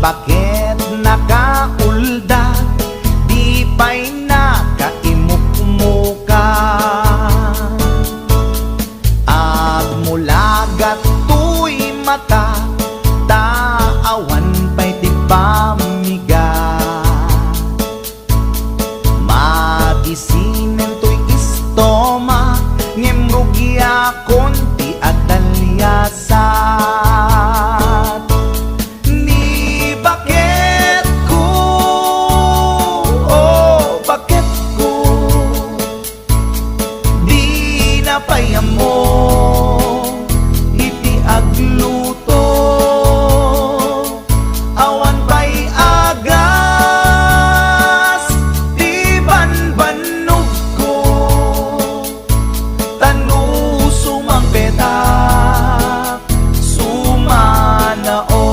bakit nakaulda, di pa'y nakaimukmuka. Agmulagat tuy mata, taawan pa'y di pamiga. Magisinen tuy istoma, ngemrugya konti at dalyasat. Ni bakit ko, oh bakit ko, di napayamo iti agluto. Awan pa'y agas, di banbanog ko, tanu sumang petak, sumanao.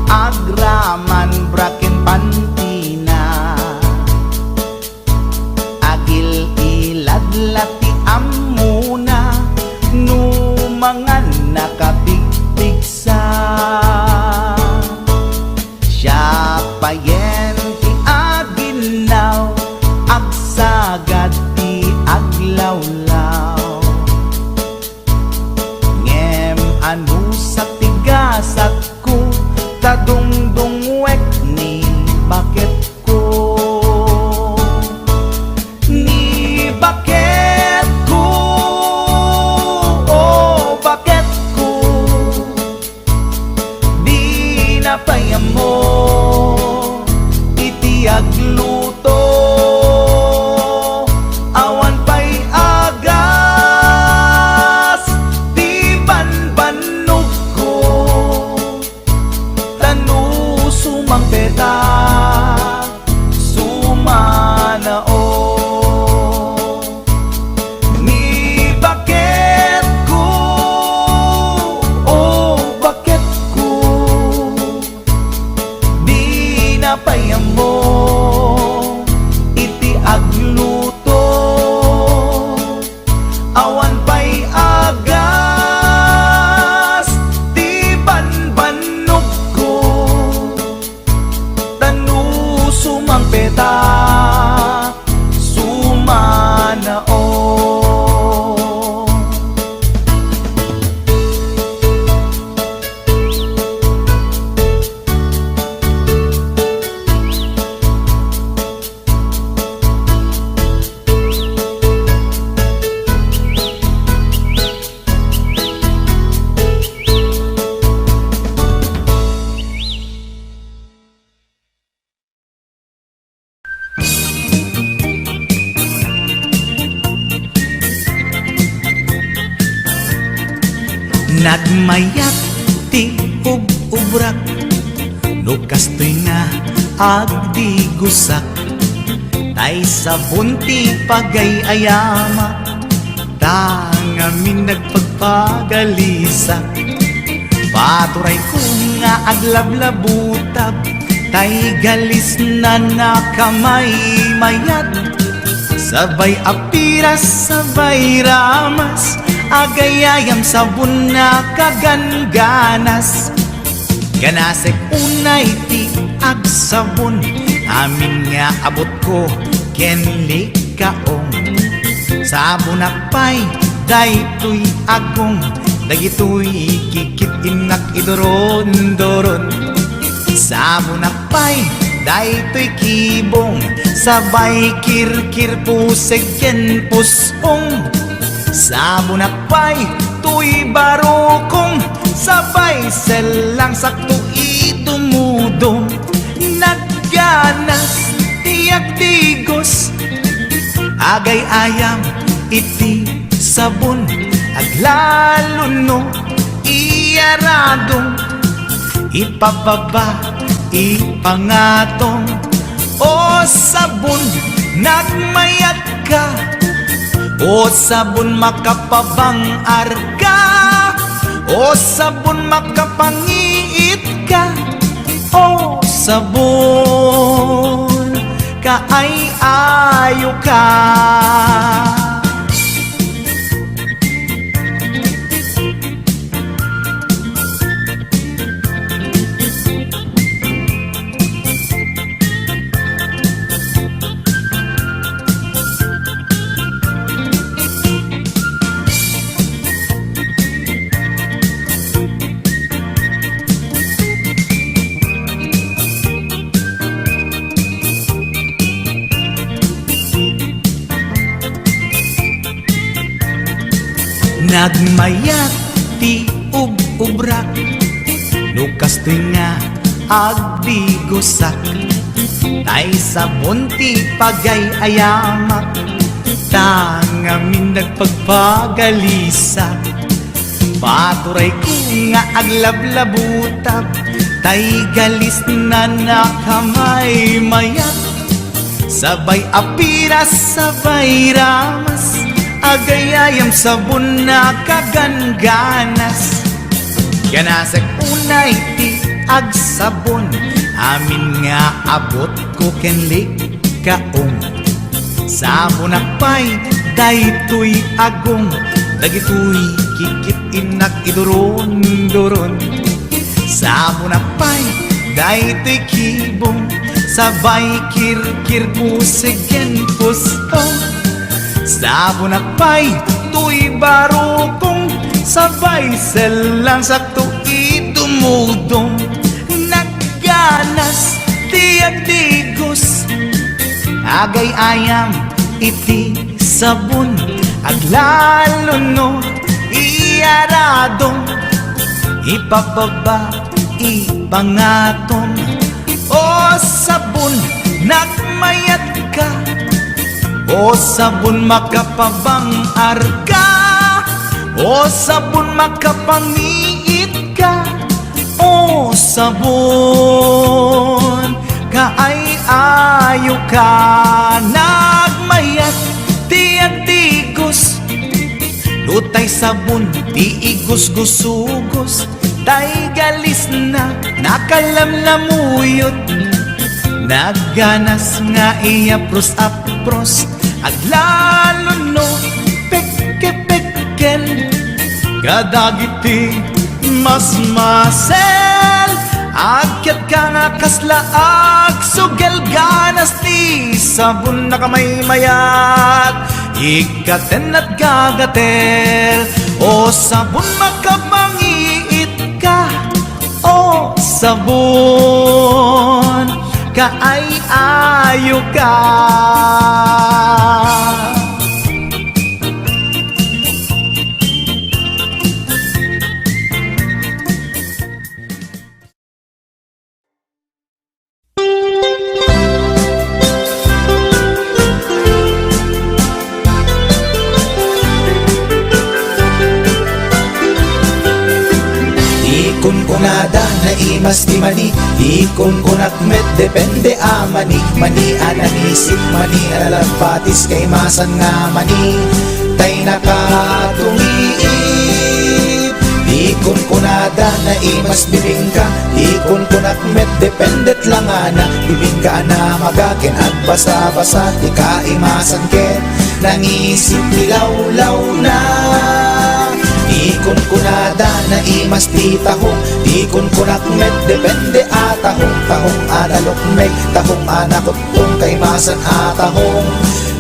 Agraman braken pantina, agil iladlati amuna, numangan nakapigpigsa. Siya payenti aginaw, agsagad ti aglawlaw. Ngem anu sa tigasat ko, kadungdungwek ni bakit ko, ni bakit ko, oh bakit ko, di napayamo iti agluto. Awan pa'y agas, di banbanog ko, tanu sumang petak, sumanao. Ni bakit ko, oh bakit ko, di napayamo iti agluto. Awan pa'y agas, di banbanog ko, tanu sumang petak, sumanao. Nagmayat ti ubrak, no kastoy nga agdigusak, tay sabon ti pagayayama, tangamin nagpagpagalisak. Paturay ko nga aglablabutab, tay galis na nakamay mayat, sabay apiras, sabay ramas, agayayam sabon na kaganganas. Ganasek unay ti agsabon, amin nga abot ko kenli kaong. Sabon akpay daytoy agong, dagitoy kikit inak idoron-doron. Sabon akpay daytoy kibong, sabay kirkir pusig ken pusong. Sabunakpay tuy barukong, sabay selang sakto itumudong. Nagganas tiyak tigos, agay ayam iti sabon, aglalo no iyaradong. Ipababa ipangatong, o sabon nagmayat ka, o sabon makapabang arka, o sabon makapangiit ka, o sabon kaay ayo ka. Nagmayat ti ub-ubrak, lukas nga agbigosak, tay sabon ti pagay ayamak, tangamin nagpagpagalisak. Paturay ko nga aglablabutab, tay galis na nakamay mayat, sabay apiras sabay ramas, agayayam sabon na kagangganas. Ganasag unay ti agsabon, amin nga abot ko kenlik kaong. Sabon akpay daytoy agong, dagitoy kikit inak iduron-duron. Sabon akpay daytoy kibong, sabay kirkir pusig ken pustong. Sabon akpay tuy barukong, sabay selang sakto itumudong. Nagganas tiyak tigos, agay ayam iti sabon, aglalo no iyaradong. Ipababa ipangatong, o sabon nagmayat ka, o sabon makapabang arka, o sabon makapangiit ka, o sabon kaay ayo ka. Nagmayat tiyak tigos, lutay sabon ti igos-gusugos, tay galis na nakalamlamuyot. Nagganas nga iapros-apros, aglalo no pekke-pekken, kadagiti mas-masel. Akyat ka nga kaslaag, sugel ganas ti sabon na kamay mayat, ikaten at gagatel, o sabon makapangiit ka, o sabon kaay ayo ka. Kunada na imas di mani, ikon kunak met depende amani, mani ananisip mani alalapatis kay masan nga mani, tay nakatumiip. Ikon kunada na imas bibingka, ikon kunak met dependet lang ana, bibingka na magaken at basa-basa di ka imasan ken, nangisip nilaw-law na. Ikon kunada na imas ti tahong, ikon kunak met depende atahong, tahong analok meg, tahong anakot tong kay masan atahong,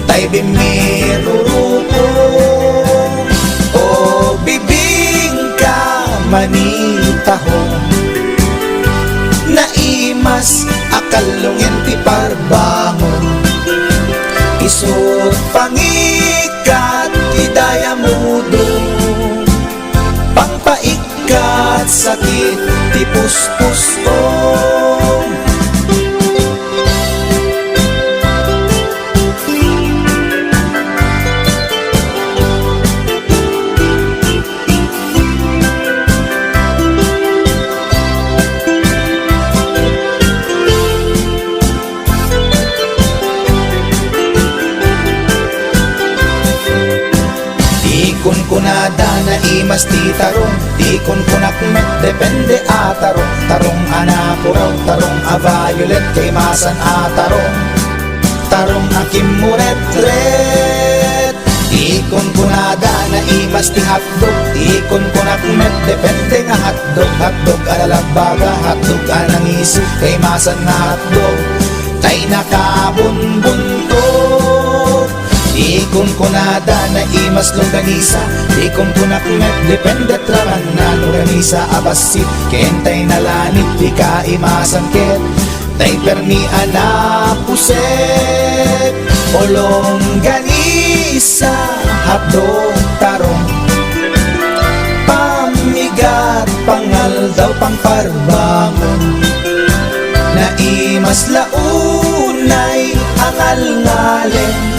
tay bimirurupong, o bibingka manitahong, na imas akalungin ti parbangon. Isut pangikat ti dayamudo, pangpaikat sakit ti puspuson. Kunada na imas ti tarong, di kunak met depende a tarong. Tarong anapuraw, tarong a violet, kay masan a tarong. Tarong akim muret-ret. Di kunada na imas ti hotdog, di kunak met depende nga hotdog. Hotdog alalagbaga, hotdog anangis, kay masan na hotdog. Tay nakabunbuntot. Ikon kunada na imas longganisa, ikon kunak met depende traman na longganisa abasit, kentay na lanit di ka imasan ket, tay permi anapuset. O longganisa hotdog tarong, pamigat pangal daw pangparbangon, na imas launay angal ngalen.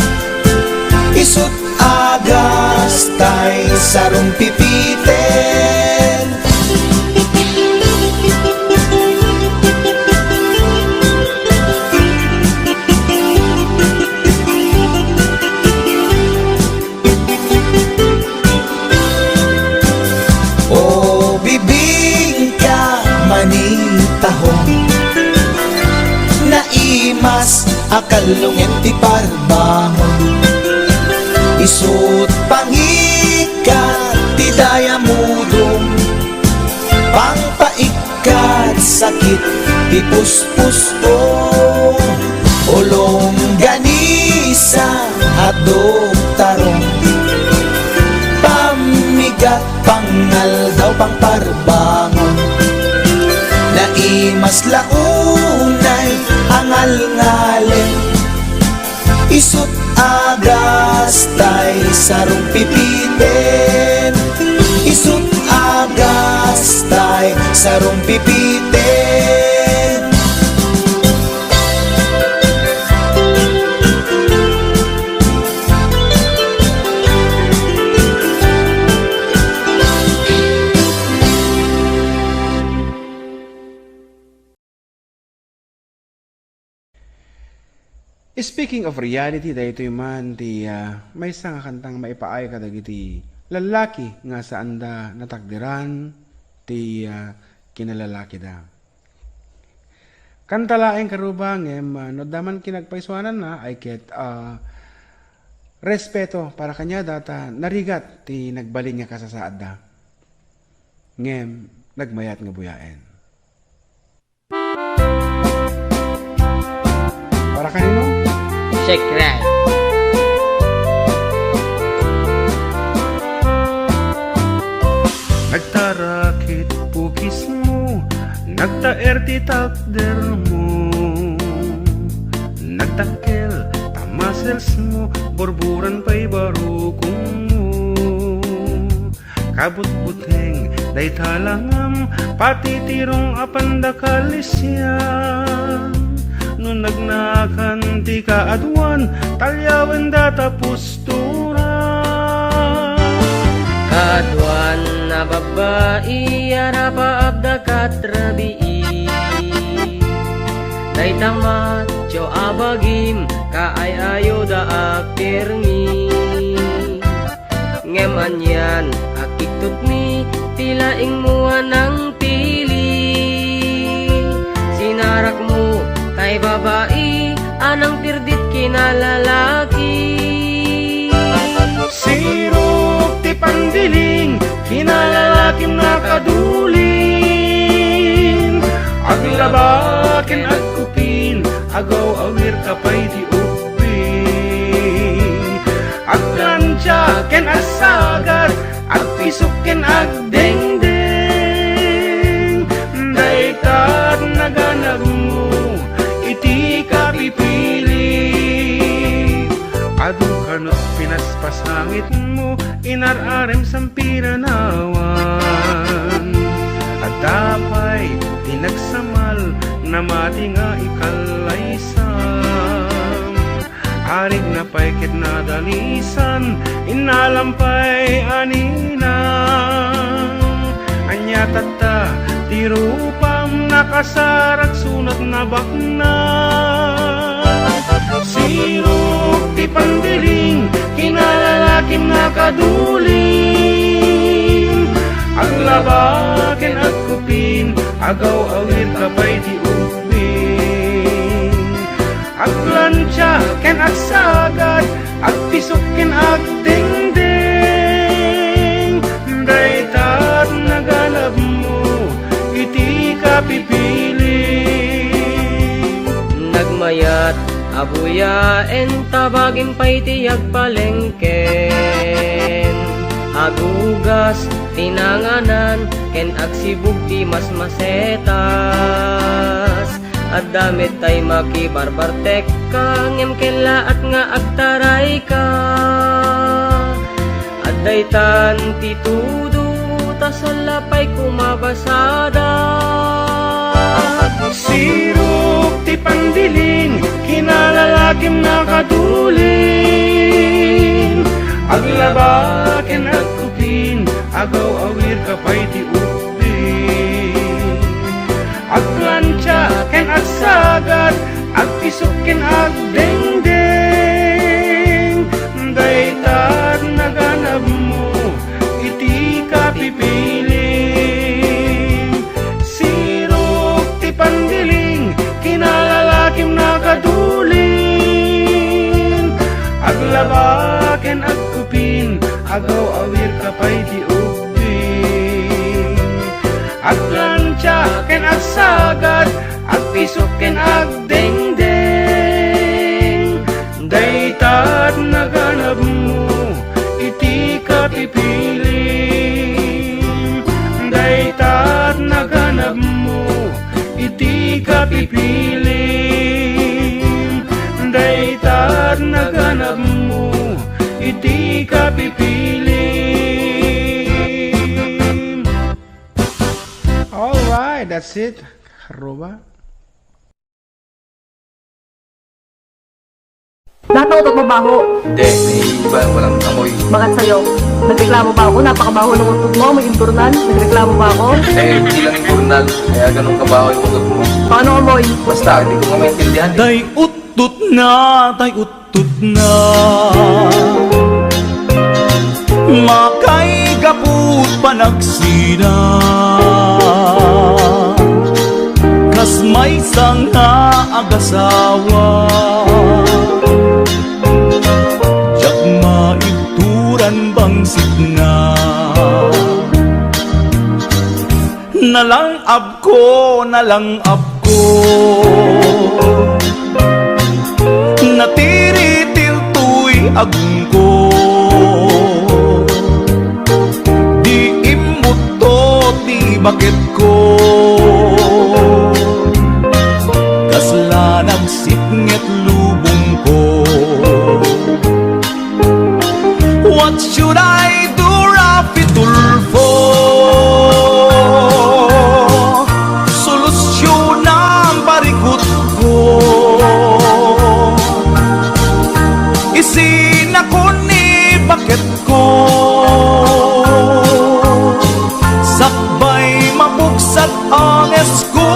Isut agas tay sarong pipiten. O bibing ka manitahong, naimas akalungin ti parbangon. Isut pangikat ti dayamudong, pangpaikat sakit ti puspuson. Olong ganisa hotdog tarong, pamigat pangal daw pangparbangon, naimas launay angal ngalen. Isut agas tay sarong pipiten, isut agas tay sarong pipiten. Speaking of reality, daytoy man ti may nga kantang maipaay kadagiti lalaki nga saan da natakdiran ti kinalalaki da. Kantalaeng karubang no daman kinagpaisuanan na ay ket respeto para kanya data narigat ti nagbalin nga kasasaad da. Ngem nagmayat nga buyaen. Para kanino? Shake right. Nagtarakit pukis mo, nagtaer ti takder mo, nagtakkel tamasels mo, borburan pa'y barukong mo. Kabut-buteng day talangam, pati tirong apandakalisyan. No nagnakan ti kaadwan, talyawan data postura. Kaadwan na babae, arapa abda katrabii. Day tamat, jo abagim, kaayayo da akirmi. Ngeman yan, akiktot mi, tilaing mua ng tili. Sinarak mo, kay babae, anang tirdit kinalalaki. Sirok ti pandiling, kinalalakim nakadulin. Aglabakin at kupin, agaw awir kapay di upin. Aglansyaken asagar, agpisuken agdengdeng. Daykat naganag mo, pasangit mo, inararem sampiranawan. At dapay tinagsamal na mati nga ikalaysam. Arig na paikit na dalisan, inalampay anina. Anya tata, di rupam nakasarag sunat na bakna. Sirok ti pandiling, kinalalakim na kaduling. Aglabaken at kupin, agaw awir kapay di upin. Aglansya ken agsagad, agpisok ken agdengdeng. Daytat naganap mo, iti kapipiling. Nagmayat abuyaen tabagin pa'y tiyag palengken. Agugas tinanganan ken agsibug ti mas masetas. At damit tay makibarbartek ka ngem kela at nga agtaray ka. At daytan ti tudo tasalapay kumabasada. Sirok ti pandiling, kinalalakim na kaduling. Aglabaken at kupin, agaw awir kapay ti upin. Aglansya ken agsagad, agpisok ken agdengdeng. Daytat naganap mo, iti kapipiling. Sirok ti pandiling, kinalalakim na kaduling. Aglabaken agkupin, agaw awir kapay di upin. Aglansya ken agsagad, agpisok ken agdengdeng. Daytat naganap mo, iti kapipiling. Daytat naganap mo, iti kapipiling. Daytat naganap mo, iti kapipiling. Alright, that's it. Roba. Lahat ng utot mabaho. Hindi, may iba, walang amoy. Bakit sa'yo? Nagreklamo ba ako? Napakabaho ng utot mo, may impurnan. Nagreklamo ba ako? Eh, hindi lang yung kurnal, kaya ganun kabaho yung utot mo. Paano amoy? Basta, hindi ko nga maintindihan eh. Tay utut na, tay utut na. Makay kaput panagsina. Kas may sanga agasawa. Jak maituran bangsit na. Nalangab ko, nalangab ko. Natiritil tuy agong ko. Di imot to, di bakit ko. Kasla nagsipnget lubong ko. What should I do, Rafi Tulfo? Solusyon ang parikot ko. Isin ako ni bakit ko. Sakbay mabugsat ang esko.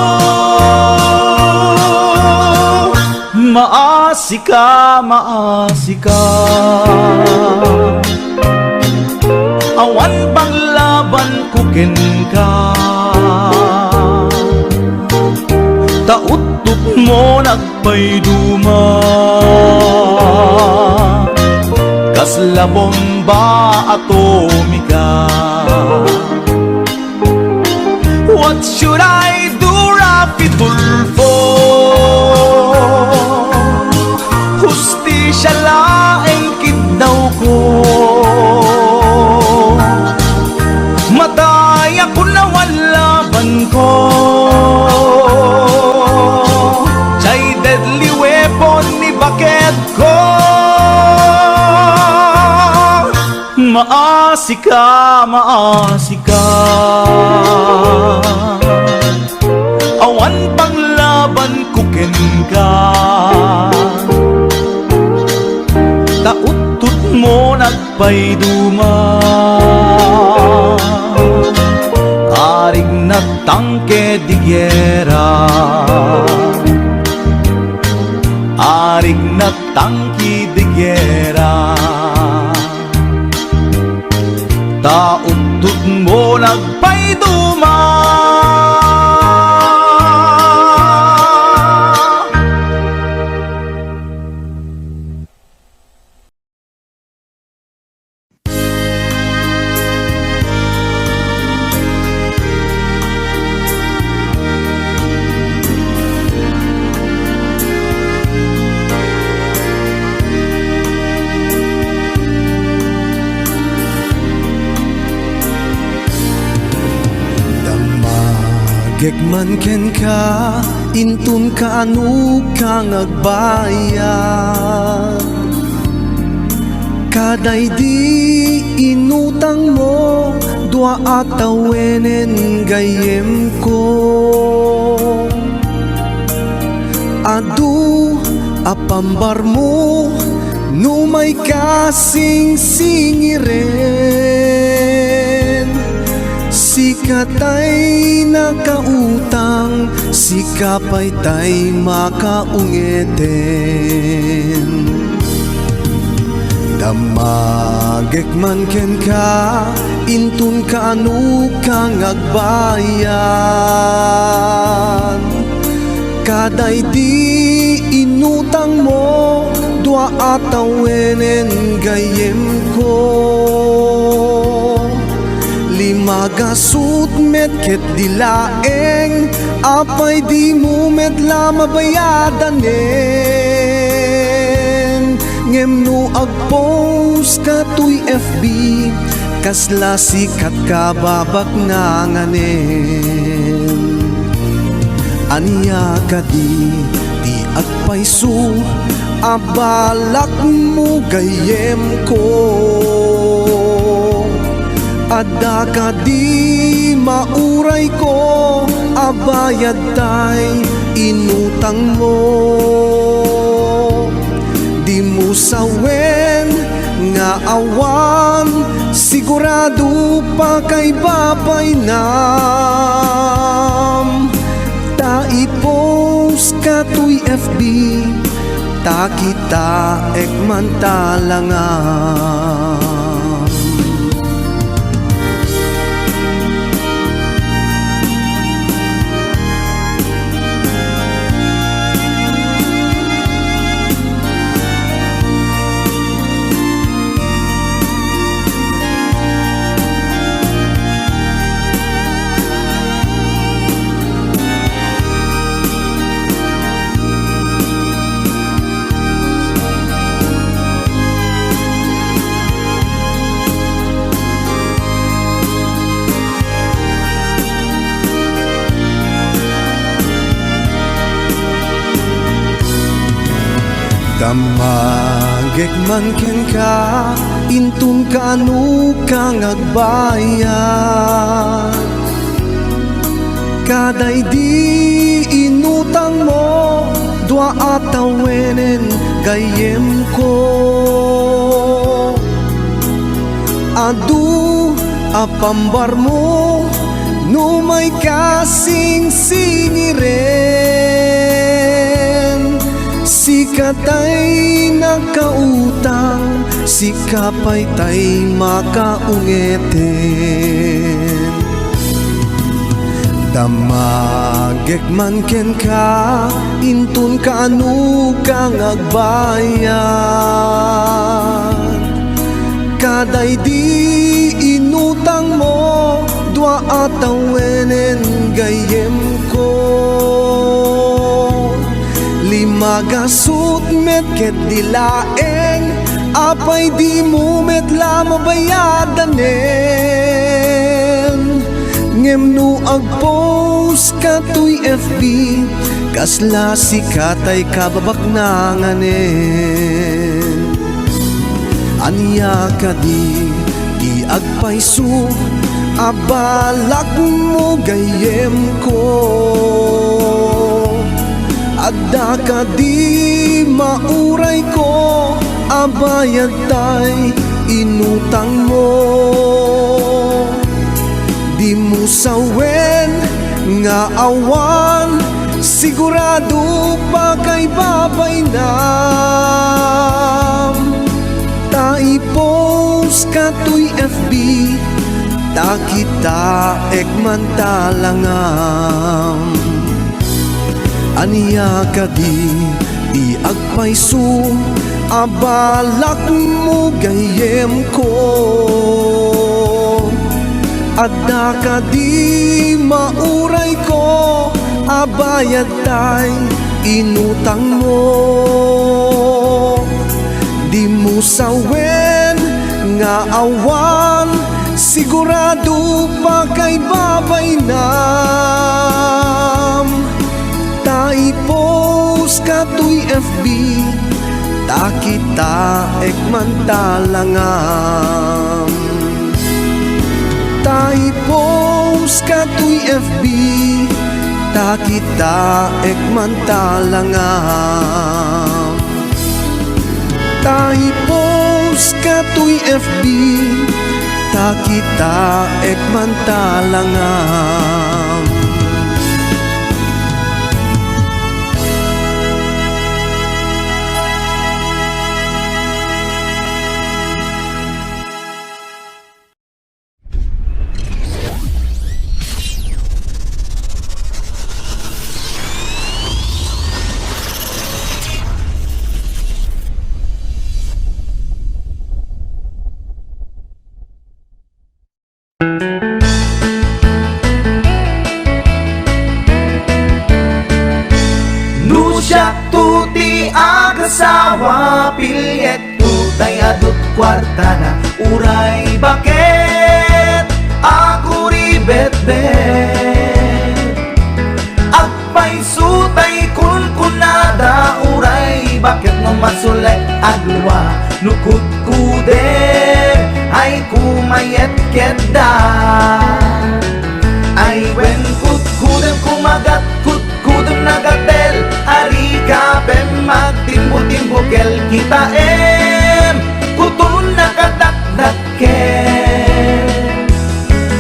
Maasika, maasika. Awan bang laban kukin ka. Tautut mo nagpayduma. Kasla bomba atomika. What should I do, Rafi Tulfo? Hustisya laeng kidnaw ko. Mataya ko na walaban ko. Chay deadly weapon ni bakit ko. maasika awan panglaban kuken ka tautut mo nagpayduma karig na tangke digyera arig na tangki digyera tautut mo nagpayduma Gekman ken ka, intun ka anu kang agbayad. Kaday di inutang mo, dua atawenen gayem ko. Adu apambar mo, numay kasing singiren. Sikatay nakautang, sikapay tay makaungeten. Damagek man ken ka, intun ka anu kang agbayan. Kaday di inutang mo, dua atawenen gayem ko. Limagasut met ket dilaeng, apay di mo met la mabayadanen. Ngem no agpost ka tuy FB, kasla sikat ka babak nanganen. Anya ka di agpayso, abalak mo gayem ko. Adda ka di mauray ko, abayad tay inutang mo. Di mo sawen nga awan, sigurado pa kay babay nam. Ta i-post ka tuy FB, ta kita ekman talangan. Damagek man ken ka, intun ka anu kang agbayad. Kaday di inutang mo, dua atawenen gayem ko. Adu apambar mo, numay kasing singiren. Sikatay nakautang, sikapay tay makaungeten. Damagek man ken ka, intun ka anu kang agbayad. Kaday di inutang mo, dua atawenen gayem ko. Limagasut met ket dilaeng, apay di mo met la mabayadanen. Ngem no agpost ka tuy FB, kasla sikatay kababak nanganen. Anya ka di di agpayso abalak mo gayem ko. Adda ka di mauray ko, abayad tay inutang mo. Di mo sawen nga awan, sigurado pa kay babay nam. Ta-i-post ka to'y FB, ta kita ekman talangam. Aniya ka di agpayso, abalak mo gayem ko. Adda ka di mauray ko, abayad tay inutang mo. Di mo sawen nga awan, sigurado pa kay babay nam. Ta-i-post ka to'y FB, ta kita ekman talangam. Ta-i-post ka to'y FB, ta kita ekman talangam. Ta-i-post ka to'y FB, ta kita ekman talangam. Nusyak tuti agasawa, pilyet tutay adut kwarta na uray bakit ako ribet-bet. Agpay sutay kun kunada uray bakit no masulay agluwa nukut kuder ay kumayet kedda. Ay wen kut kudem kumagat kut kudem nagatel ari kapem magtimbo-timbo kel kita kutun nakadakdakel.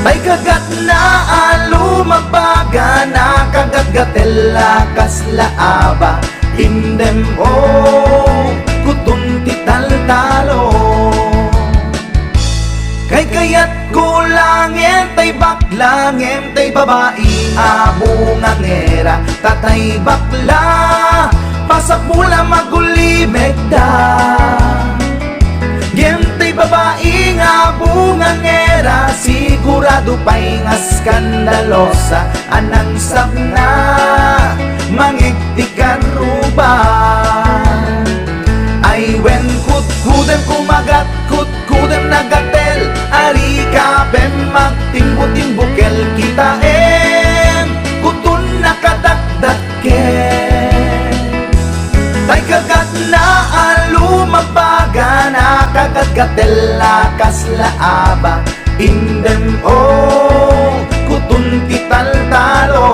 Tay kagat na alumabaga na kagat-gatel lakas laaba indem kutun tital-talo. Kay kayat kulangin tay baklangin tay babae abungang era tatay bakla pasak mula magulimeg da. Gem tay babae abungang era sigurado pa'y nga skandalosa anang sabna mangiktikan ruban. Ay wen kut-kudem kumagat kut-kudem nagatel ari kapem magtimbo-timbo kel kita kutun nakadakdakel. Tay kagat na alumabaga na kagat-gatel lakas laaba indem kutun tital-talo.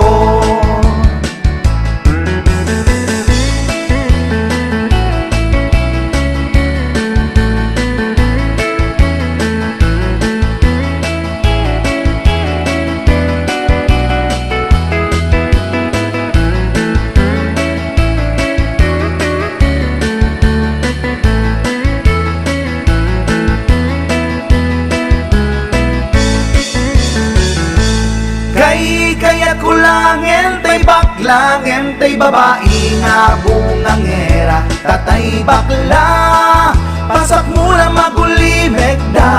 Kaya kulangin tay baklangin tay babae nga bungang era tatay bakla pasak mula magulimeg da.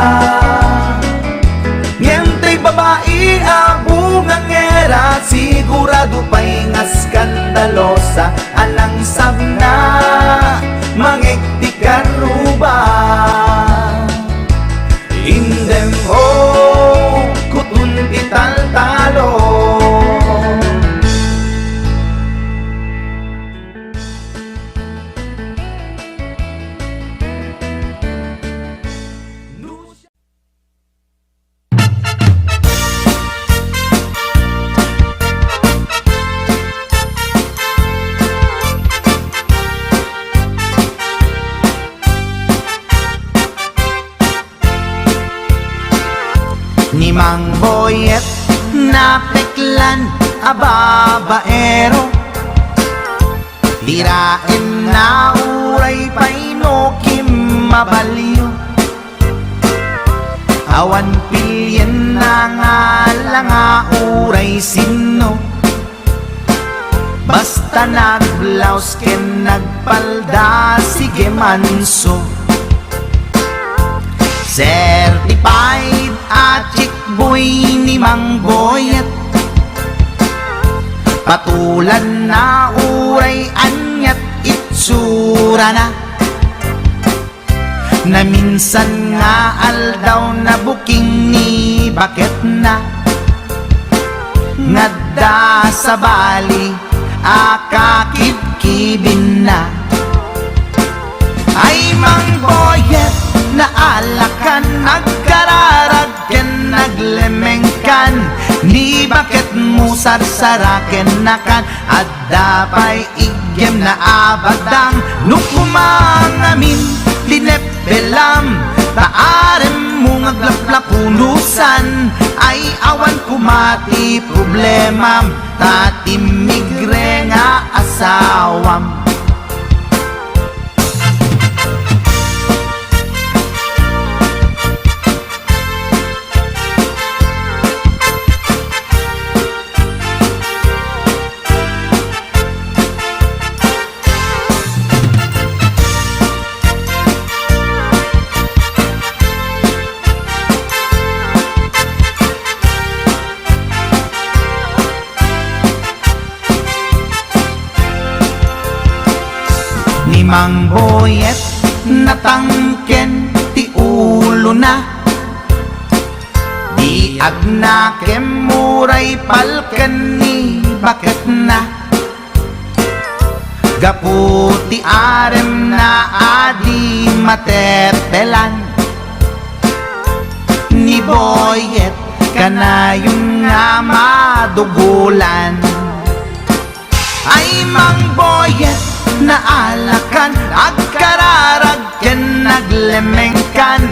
Ngentay babae abungang era sigurado pa'y nga skandalosa anang sabna mangiktikan ruban indem kutun tital-talo. Mang boyet na peklan a babaero, tirain na uray paino kim mabaliw. Awan pilyen na nga lang a uray sino, basta nagblaus ken nagpalda sige manso. Certified a chick boy ni Mang Boyet, patulan na uray anyat itsura na, na minsan nga aldaw na buking ni bakit na, ngadda sa bali akakibkibin na. Ay Mang Boyet na alakan, nagkararag ken naglemengkan, ni bakit mo sarsaraken nakan, at dapay igem na abadang nukumangamin linepelam, taarem mo ngaglaplapunusan, ay awan kumati problemam, tatimigre nga asawam. Mang Boyet natangken ti ulo na, di agnakem muray palken ni bakit na, gaputi arem na adi matetelan, ni Boyet kanayong nga madugulan. Ay Mang Boyet na alakan, agkararag ken naglemengkan,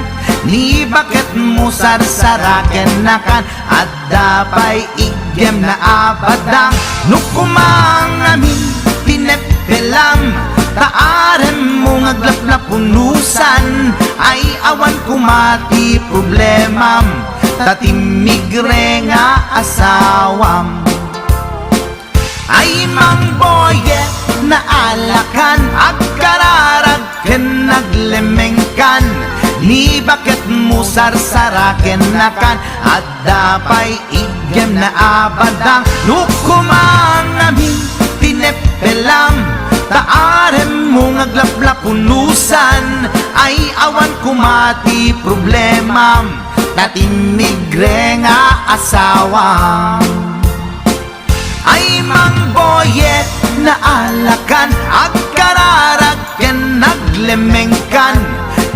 ni bakit mo sarsaraken nakan, at dapay igem na abadang nukumangamin pinepelam, taarem mo ngaglaplapunusan, ay awan kumati problemam, tatimigre nga asawam. Ay Mang Boyet na alakan, agkararag ken naglemengkan, ni bakit mo sarsaraken nakan, at dapay igem na abadang nukumangamin tinepelam, taarem mo ngaglaplapunusan, ay awan kumati problemam, tatimigre nga asawam. Ay Mang Boyet na alakan, agkararag ken naglemengkan,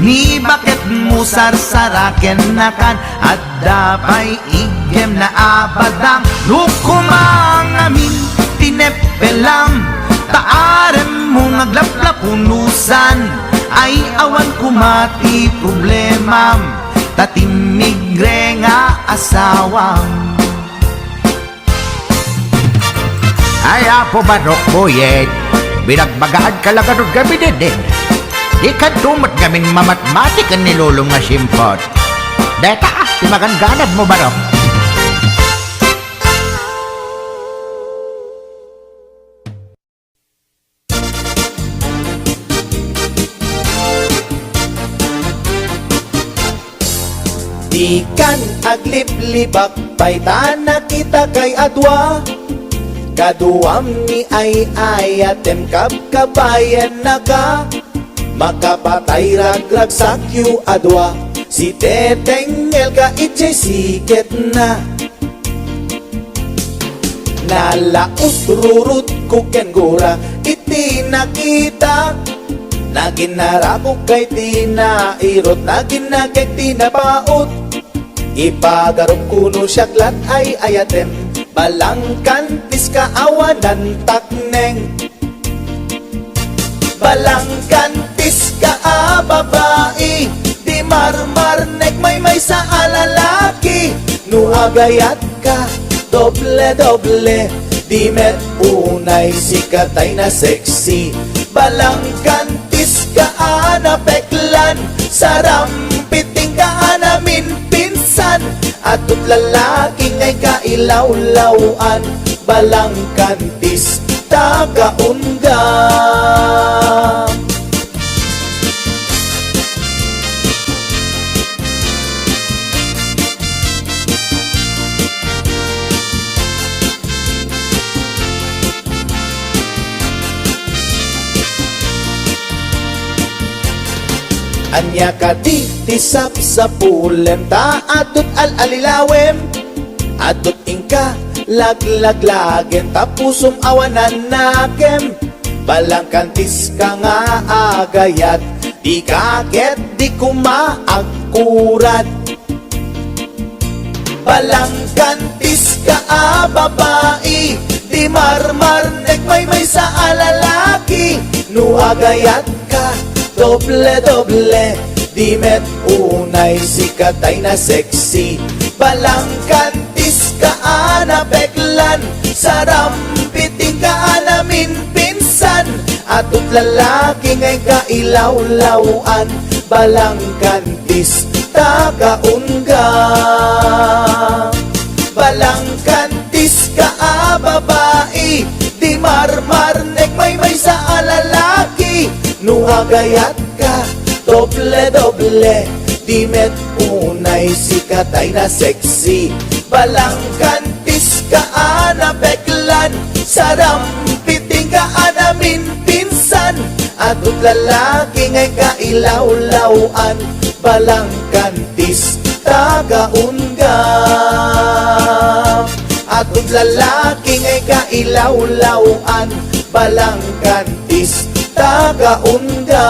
ni bakit mo sarsaraken nakan, at dapay igem na abadang nukumangamin tinepelam, taarem mo ngaglaplapunusan, ay awan kumati problemam, tatimigre nga asawam. Ay apo manok Boyet, binagbagaan ka lang anong gabi din. Di ka tumat gamin mamatmatik ang nilulong nga simpot. Deta, timagangganad mo manok. Di kan agliplibak, paitan na kita kay adwa, kaduam ni ay ayatem kabkabayan na ka, makapatay ragrag sakyu adwa, si tetengel ka itchay siket na. Nalaos rurut kuken gura, iti nakita, naginarako kay tinairot, naginagay tinapaot, ipagarong kuno syaklat ay ayatem, balangkan piska awanan takneng, balangkan piska babae, di marmarnek may sa alalaki, nuagayat ka, doble-doble. Di met unay sikatay na sexy, balang kantis ka anapeklan, sarampiting ka namin pinsan, atut lalaki ngay kailawlawan, balang kantis tagaunga. Anya ka di tisap sa pulem, ta adut al-alilawem, adut ingka laglagen, tapusum awanan nakem, balang kantis ka nga agayat, di kaget di kumaagkurat, balang kantis ka babae, di marmar may sa alalaki, nuagayat ka, doble-doble. Di met unay sikatay na sexy, balang kantis ka anapeklan, sarampiting ka namin pinsan, atut lalaki ngay kailawlawan, balang kantis tagaunga. Balang kantis ka babae, di marmar may sa alalaki, nuagayat ka, doble-doble. Di met unay sikatay na sexy, balang kantis ka anapeklan, sarampiting ka namin pinsan, atut lalaki ngay kailawlawan, balang kantis tagaunga. Atut lalaki ngay kailawlawan, balang kantis tagaunga.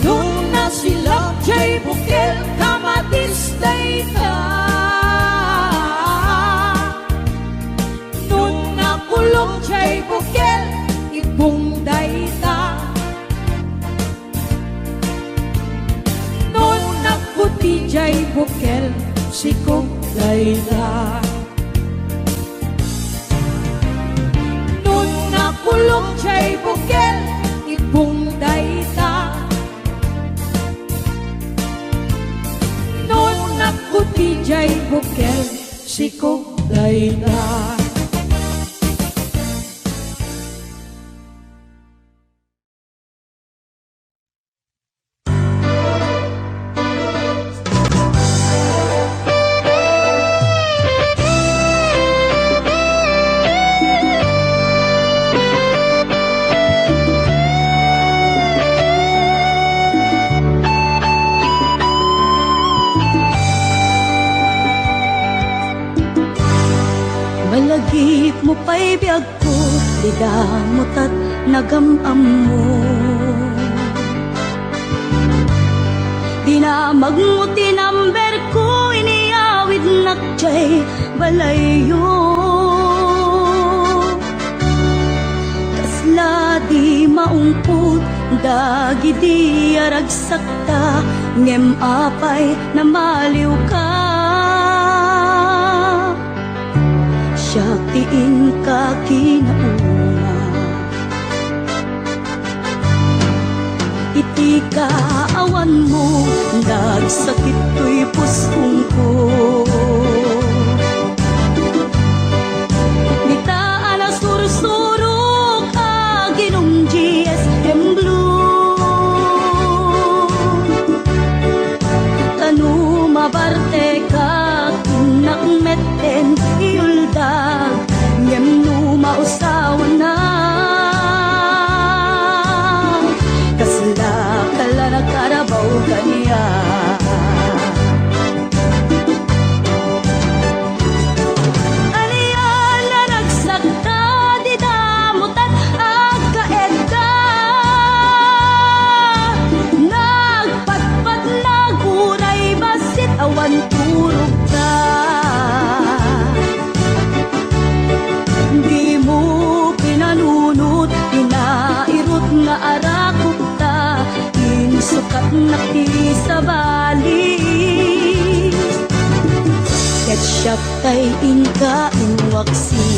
Nung nasilap jay bukel kamatis day ka, ibong dayta. Non nakuti jay bukel sikog dayta. Non nakulog jay bukel ibong dayta. Non nakuti jay bukel sikog dayta. Malagip mo pa'y biyag ko, di damot at nagamam mo. Di na magmuti number ko, iniawid nakjay balayo. Kasla di maungput, dagi di aragsakta, ngem apay na maliw ka. Siyatiin ka kinaunga, iti kaawan mo, nagsakit to'y pusong ko. Nitaan na sursurok, aginong GSM Blue. Tanu mabarte ka, kinakmeten iulda, ngem nu mausawan na. Kasla kala na karabaw kaniya. Aniyan na nagsakta, di damutan agkaedda. Nagpatpat naguray basit awan turog ka. Di mo pinanunot, pinairot nga arakot ta, insukat na ti sa bali. Ketchup tay inka inwaksi.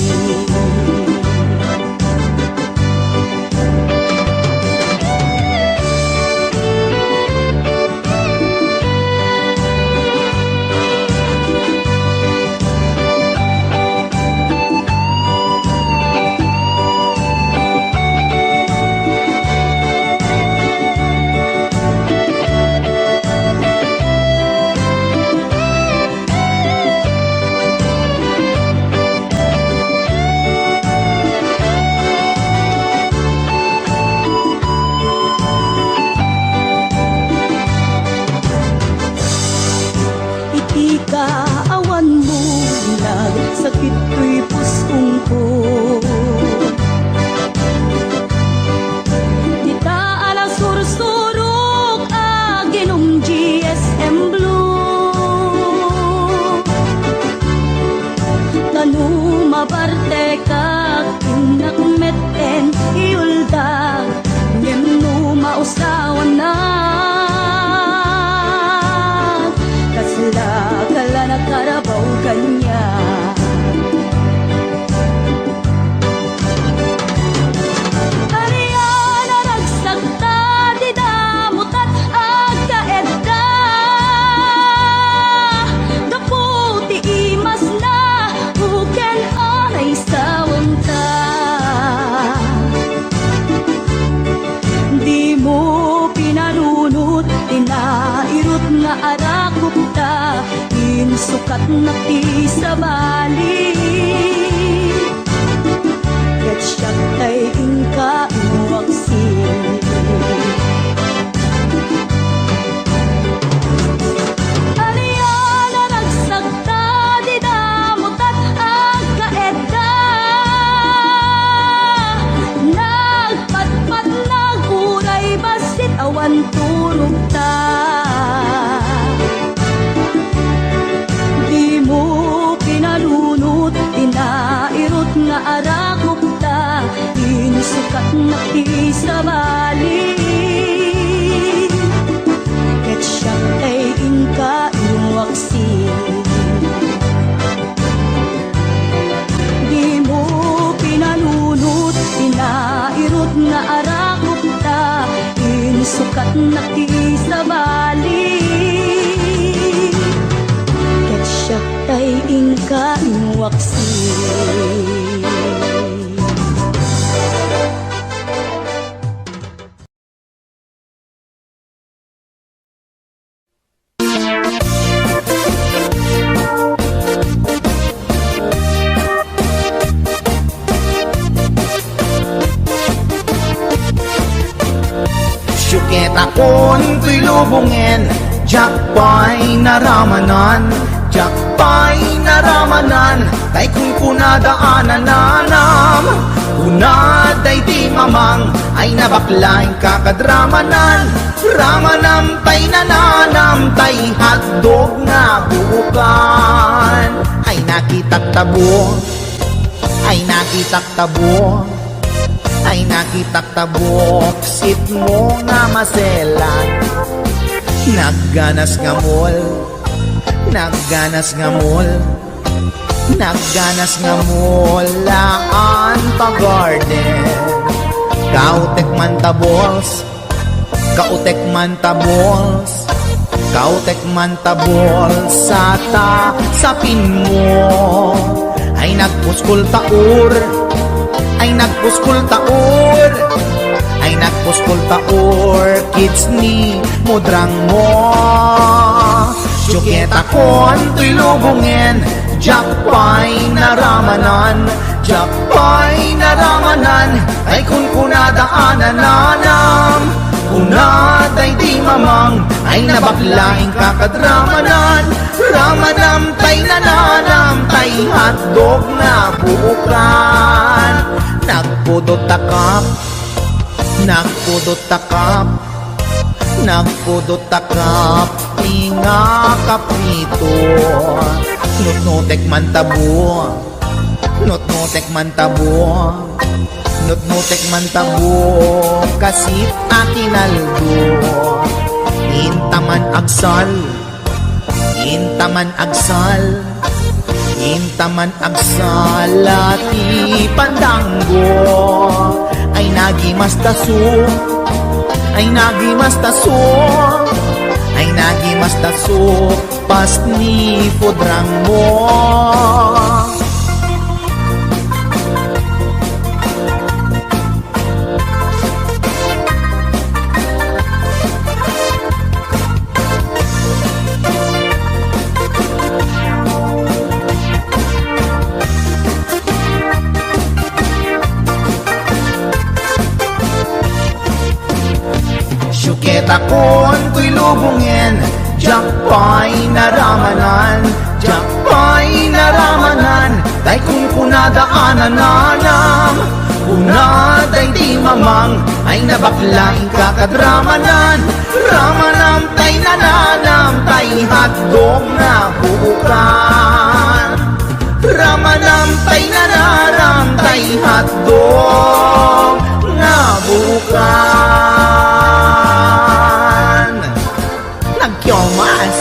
Kaawan mo, nagsakit ko'y pusong ko. Ditaan ang sursurok, aginong GSM Blue. Tanu mabarte ka, kinakmeten iulda, ngem nu mausawan na. Kasla kala na karabaw kanya. Ariyan na nagsakta, di damutan agkaedda. Kaputi imas na, huken anay sawan ka. Di mo pinanunot, tinairot nga arakot ta, insukat na ti sa bali. Ketchup tay inka inuwaksi. Aniyan na nagsakta, di damutan agkaedda. Nagpatpat naguray basit awan turog ta. Di mo pinalunot, tinairot nga arakok ta, insukat na nakisabali ket siya ay inka iwaksi. Di mo pinanunot, pinairot na arakot ta, insukat nakisabali ket siya ay inka iwaksi. Syuket akon tuy lubungin, jakpay naramanan, jakpay naramanan, tay kung kunadaanan nanam, kunaday di mamang, ay nabaklaing kakadramanan, ramanam tay nananam, tay hotdog na buukan, ay nakitak tabo, ay nakitak tabo, ay nakitak tabok, sit mo nga maselan. Nagganas nga mall, nagganas nga mall, nagganas nga mall, laan pa garden. Kautek man tabols, kautek man tabols, kautek man tabols, sapin mo. Ay nagpuskol taur, ay nagpuskol taur, ay nagpuskol taur, kids ni mudrang mo. Syuket akon tuy lubungin, jakpay naramanan, jakpay naramanan, ay kun kunadaanan nanam, kunaday di mamang, ay nabaklaing kakadramanan, ramanam tay nananam, tay hotdog na buukan. Nagpudot takap, nagpudot takap, nagpudot takap, tinga kaprito. Nutnutek man tabo, nutnutek man tabo, nutnutek man tabo, kasit akinaldo. Intaman agsal, intaman agsal, intaman agsalati pandanggo, ay nagimastaso, ay nagimastaso, ay nagimastaso, pas ni podrang mo. Syuket akon tuy lubungin, jakpay naramanan, jakpay naramanan, tay kung kunadaanan nanam, kunaday di mamang, ay nabaklaing kakadramanan, ramanam tay nananam, tay hotdog na buukan, ramanam tay nananam, tay hotdog na buukan. Nagkyomas.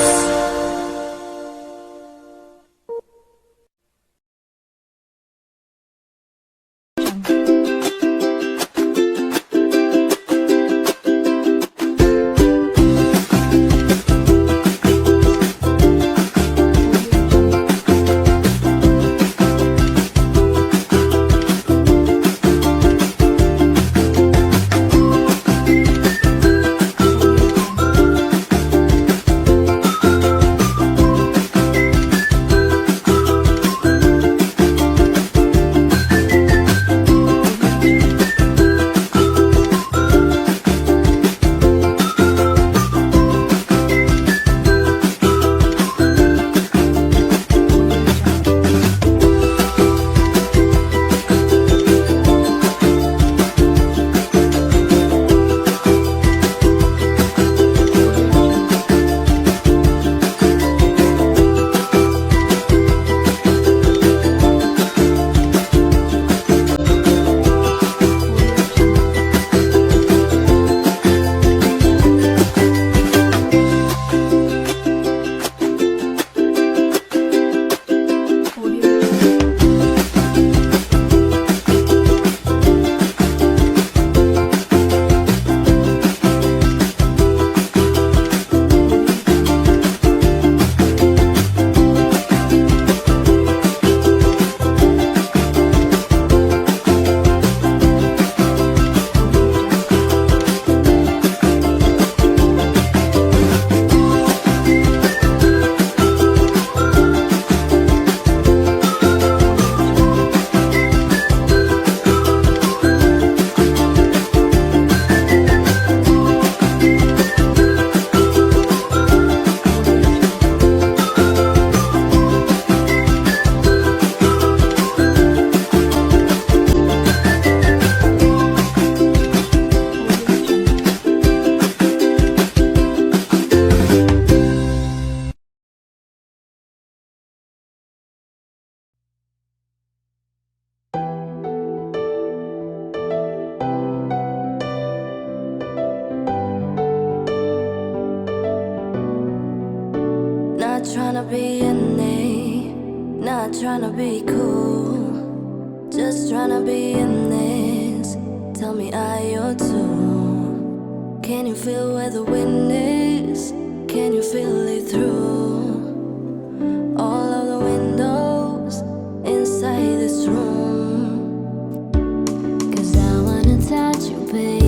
be in it, not tryna be cool, just tryna be in this. Tell me, are you too? Can you feel where the wind is? Can you feel it through all of the windows inside this room? 'Cause I wanna touch you, baby.